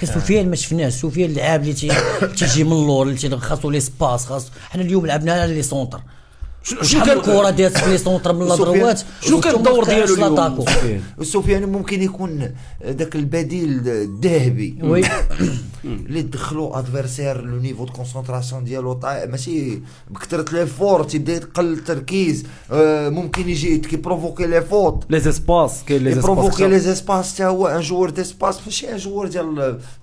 سفيان ما شفناش. سفيان اللعاب اللي تيجي من اللور اللي خاصو لي سباس، خاص حنا اليوم لعبنا لي سونتر. شنو كان الكره ديالت في لي سونتر من الضروات؟ شنو كان الدور ديالو اليوم سفيان؟ ممكن يكون داك البديل الذهبي وي اللي دخلوا ادفيرسير لو نيفو دو كونسونطراسيون ديالو طايح، ماشي بكثره لي فور تيبدا يقل التركيز، ممكن يجي كيبروفوكي لي فوت لي اسباس، كاين لي اسباس بروفوكي لي اسباس حتى هو ان جوور ديسباس، ماشي ان جوور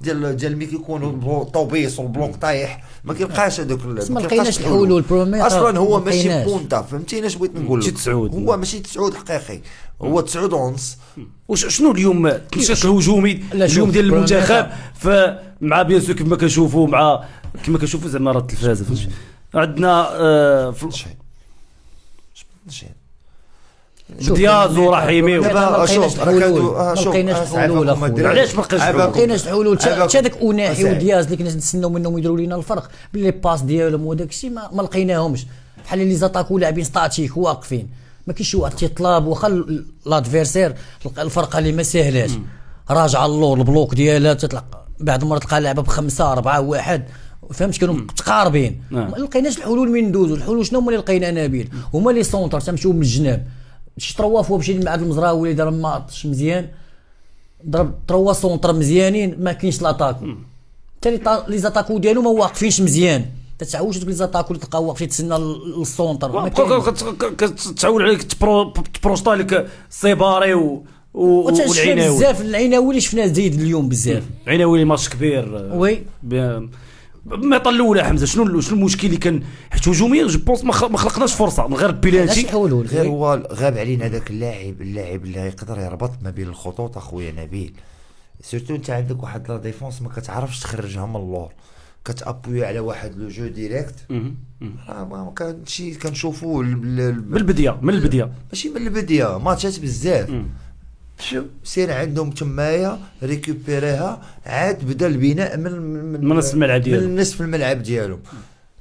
ديال ملي كيكون طوبيس والبلوك طايح ما كيبقاش هذوك، ما لقيناش الحلول. اصلا هو ماشي بونتا، فهمتيني اش بغيت نقول لك؟ هو ماشي 9 حقيقي، هو 9 ونص. شنو اليوم التنشيط الهجومي اليوم ديال المنتخب مع بيان سو كيف ما كنشوفوا، مع كما كنشوفوا زعما راه التلفازه عندنا دياز ورحيمي. شوف علاش ما لقيناش الحلول؟ حتى داك اوناحي ودياز اللي كنا نتسناو منهم يديروا لنا الفرق باللي باس ديالهم وداك الشيء ما لقيناهمش. بحال اللي زاتاكو لاعبين ستاتيك واقفين، ما كاينش واحد تيطلب. واخا لادفيرسير الفرقه اللي ما ساهلاش راجعه اللور البلوك ديالها تطلع بعد المره تلقى لعبه بخمسه 4-1، فهمت؟ كانوا متقاربين. ما لقيناش الحلول من ندوزوا. الحلول شنو هما اللي لقينا نبيل؟ هما لي سونتر تمشيو من الجناب. شي تروافوا مشي مع المزراوي اللي دار ماتش مزيان، ضرب تروا سونتر مزيانين، ما كاينش لاطاكو. حتى لي زاتاكو ديالو ما واقفين مزيان. تتعوج دوك لي زاتاكو اللي تلقاو واقفين تسنى السونتر، كتعول عليك تبروشطا لك السيباري والعناوي. بزاف العناوي اللي شفناه زايد اليوم بزاف. عناوي ماتش كبير وي الميطه الاولى. حمزه شنو المشكل اللي كان؟ حيت هجوميا جو بونس ما خلقناش فرصه من غير بيلانتي. غير هو غاب علينا هذاك اللاعب اللي يقدر يربط ما بين الخطوط. اخويا نبيل سيرتو انت عندك واحد لا ديفونس ما كتعرفش تخرجها من اللور، كتابوي على واحد لو جو ديريكت. ما كانش كنشوفوه من البدايه ماشي من البدايه، ماتشات بزاف. شوف سير عندهم تمايا ريكوبيريها، عاد بدا البناء من نصف الملعب ديالهم، من نصف الملعب ديالهم.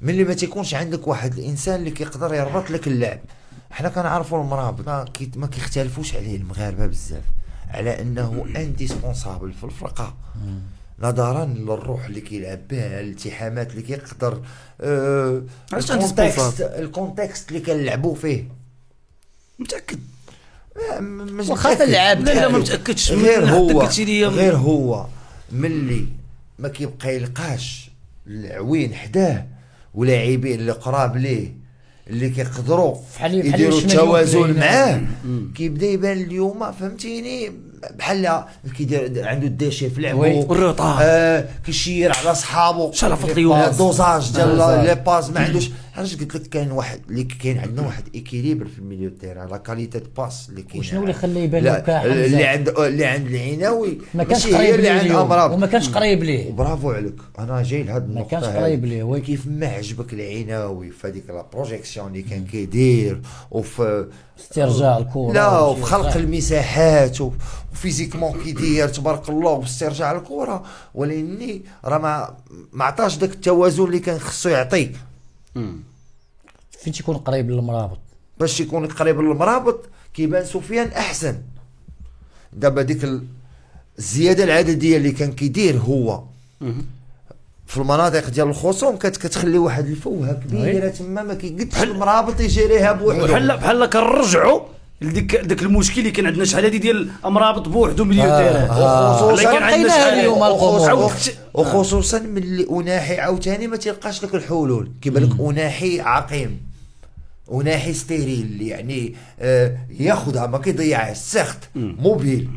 ملي ما تيكونش عندك واحد الانسان اللي كيقدر يربط لك اللعب. حنا كنعرفوا المرابط ما كيختلفوش عليه المغاربه بزاف على انه انديسبونسابل في الفرقه، نظرا للروح اللي كيلعب بها، الالتحامات اللي كيقدر الكونتكست اللي كنلعبوا فيه. متاكد وخاصه اللعاب لا ما متاكدش. غير هو ملي ما كيبقى يلقاش العوين حداه ولاعبين اللي قراب ليه اللي كيقدروا يديروا التوازن معاه، كيبدا يبان اليوم فهمتيني بحال كيدير عنده الديشي في لعبه، كيشير على صحابه دوزاج ديال لي باس ما عندوش. علاش قلت لك كاين واحد اللي كاين عندنا واحد ايكيليبر في الميليو تيران، لا كاليتي باس اللي كاين. شنو اللي خليه يبان لك اللي عند العناوي ما كانش قريب ليه وما كانش قريب ليه. برافو عليك، انا جاي لهاد النقطه. ما كانش قريب ليه كيف ما عجبك العناوي في هذيك لا بروجيكسيون اللي كان كيدير وفي استرجاع الكره، لا وفي خلق المساحات وفيزيكمون كيدير تبارك الله واسترجاع الكره، ولكن راه ما عطاش داك التوازن اللي كان خصو يعطي. فين تيكون قريب للمرابط. باش يكون قريب للمرابط كيبان سفيان احسن. دابا ديك الزياده العدديه اللي كان كيدير هو في المناطق ديال الخصوم كتخلي واحد الفوهه كبيره تما ما كيقدش المرابط يجيريها بوحده. بحال كنرجعوا داك المشكل اللي كان عندنا شحال هادي ديال امرابط بوحدو مليون تيران. اللي كان عندنا شحال وخصوصا ملي اناحي عاوتاني ما تلقاش لك الحلول. كيبان لك اناحي عقيم، اناحي ستيريل، يعني ياخذها ما كيضيعهاش، سخت موبيل،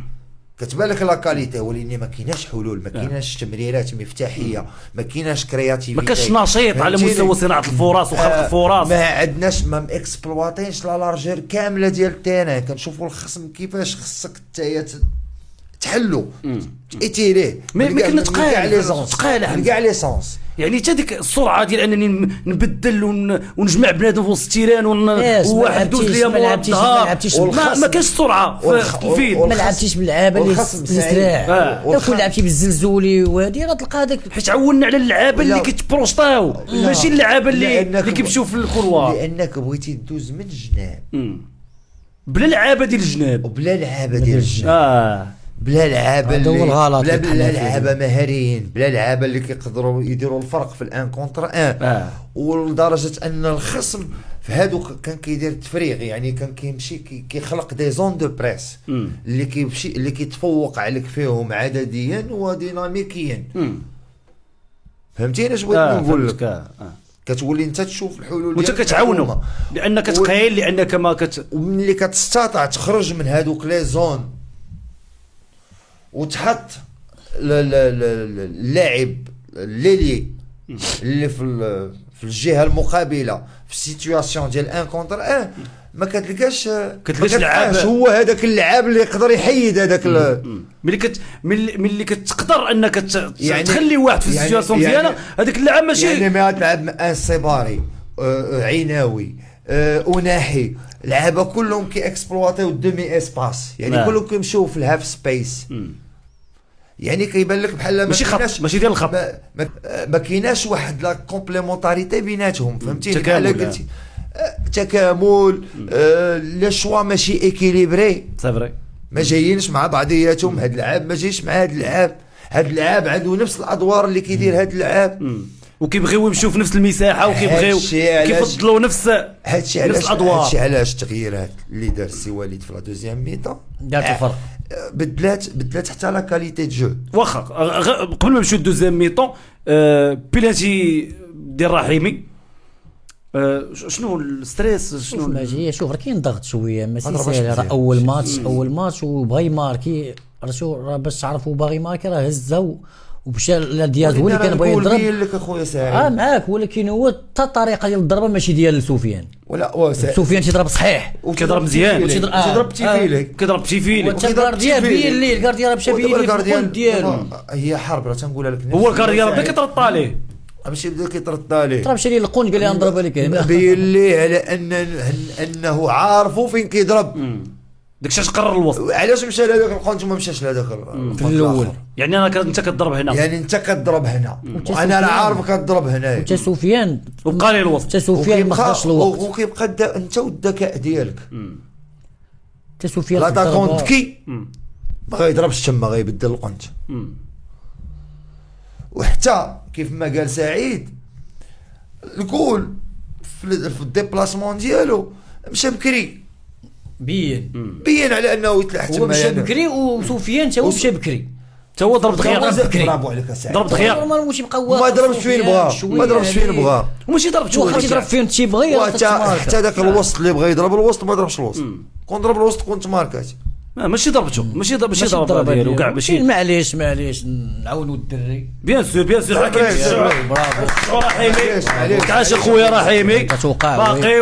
كتبان لك لا كاليتي، ولكن ما كايناش حلول، ما كايناش تمريرات مفتاحيه، ما كايناش كرياتيفيتي، ما كاينش نشيط على مستوى صناعه الفرص وخلق الفرص. ما عندناش ما اكسبلواتينش لا لارجير كامله ديال التيران. كنشوفوا الخصم كيفاش خصك نتايا تحلو ايتيريه ما كنا تقال كاع لي سونس. يعني حتى ديك السرعه ديال انني نبدل ونجمع بنادم في وسط التيران وواحد دوز ليا ما كاينش السرعه في الفيد. ما لعبتيش باللعابه اللي سريع، كون لعبتي بالزلزولي وهادي راه تلقى هذاك. حيت عولنا على اللعابه اللي كيتبروشطاو، ماشي اللعابه اللي كيمشيو في الكروار، لانك بغيتي دوز من الجناب بلا لعابه ديال الجناب وبلا لعابه ديال الجناب. بلا لعابه اللي بلا لعابه مهاريين، بلا لعابه اللي كيقدروا يديروا الفرق في الان كونتر ان. ولدرجه ان الخصم في هادوك كان كيدير التفريغ، يعني كان كيمشي كيخلق دي زون دو بريس اللي كيمشي اللي كيتفوق عليك فيهم عدديا وديناميكيا. فهمتيني اش بغيت نقول لك؟ كتولي انت تشوف الحلول وانت كتعاونوا لانك تقيل، لانك ما وملي كتستطيع تخرج من هادوك لي زون وتحط اللاعب اللي في الجهه المقابله في السيتوياسيون ديال ان كونتر ان، ما كتلقاش لعاب هو هذاك اللعاب اللي يقدر يحيد هذاك ملي كتقدر انك تخلي واحد في السيتوياسيون ديالها هذاك اللعاب ماشي يعني ما تلعب ان صباري عيناوي وناحي لعابه كلهم كي اكسبلواتيو الدومي اسباس، يعني كلهم كيمشيو في الهاف سبيس. يعني كيبان لك بحال ماشي ديال الخط، ما كايناش واحد لا كومبليمونتاريتي بيناتهم. فهمتيني؟ بحال قلتي تكامل، لي شوا ماشي ايكيليبري، سي فري، ما جايينش مع بعضياتهم. هاد اللعاب ما جايش مع هاد اللعاب عنده نفس الادوار اللي كيدير هاد اللعاب، وكيبغيو يمشيو في نفس المساحه، وكيبغيو كيفضلوا نفس الادوار. هادشي علاش التغييرات اللي دار السي وليد في لا دوزيام ميطا دارت الفرق، بدلات حتى لا كاليتي دو جو. واخا قبل ما نمشيو دوزيام ميطون، بيلانتي ديال رحيمي، شنو الستريس؟ شنو ماشي شوف راه كاين ضغط شويه، ماشي ساهل. راه اول ماتش وبغى يماركي، راه باش تعرفوا باغي يماركي راه هزه ومشى لدياز هو اللي كان بغى يضرب. نبين لك اخويا سعيد معاك، ولكن هو حتى الطريقه ديال الضربه ماشي ديال سفيان. ولا سفيان تيضرب صحيح وكيضرب مزيان، كيضرب بتيفيلي، كيضرب بتيفيلي، والكارديان بين الليل الكارديان مشى بين الليل ديالو. هي حرب راه تنقولها لك. هو الكارديان بدا كيطرط عليه، ماشي بدا كيطرط عليه، ضرب شي القون قال لي نضربها لك هنا. بين ليه على انه عارفو فين كيضرب. داكشي اش قرر الوسط. علاش مشى لهذاك القونت وما مشاش لهذاك في الاول؟ يعني انت كتضرب هنا، يعني انت كتضرب هنا وانا راه عارف كتضرب هنا. انت سفيان وبقى لي الوسط، انت سفيان ما خداش الوقت، وكيبقى انت والذكاء ديالك. انت سفيان لا تاكونت كي ما غيضربش تما، غيبدل القونت. وحتى كيف ما قال سعيد الكول في الديبلاسمون ديالو مشى بكري، بين على انه يتلاح تما. هو مشى بكري وسفيان تا هو مشى بكري، تا هو ضرب دغيا. برافو عليك اساعد، ضرب دغيا، ما ضربش فين بغا، ما ضربش فين بغا، وماشي ضرب واخا تضرب فين تيبغي. حتى داك الوسط اللي بغى يضرب الوسط ما ضربش الوسط. كون ضرب الوسط كنت ماركات، ماشي ضربته، ماشي ضرب ديالو كاع. ماشي معليش نعاونوا الدري. بيان سور برافو رحيمي، تعاش اخويا رحيمي،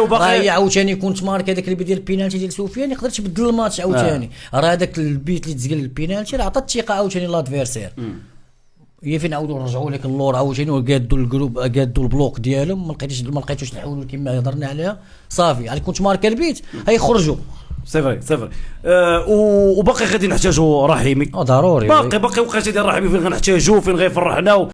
باقي عاوتاني كنت مارك هذاك اللي ديال البينالتي ديال سفيان، يقدر تبدل الماتش عاوتاني. راه هذاك البيت اللي تزقل البينالتي راه عطى الثقه عاوتاني لادفيرسير. هي فين عاودوا رجعوا لك اللور عاوتاني وقادوا الجروب، قادوا البلوك ديالهم، ما لقيتوش الحلول كما هضرنا عليها. صافي على كنت مارك البيت هيخرجوا. سي فري وباقي غادي نحتاجوا رحيمي ضروري. باقي وقيته ديال رحيمي فين غنحتاجوه، فين غيفرحنا.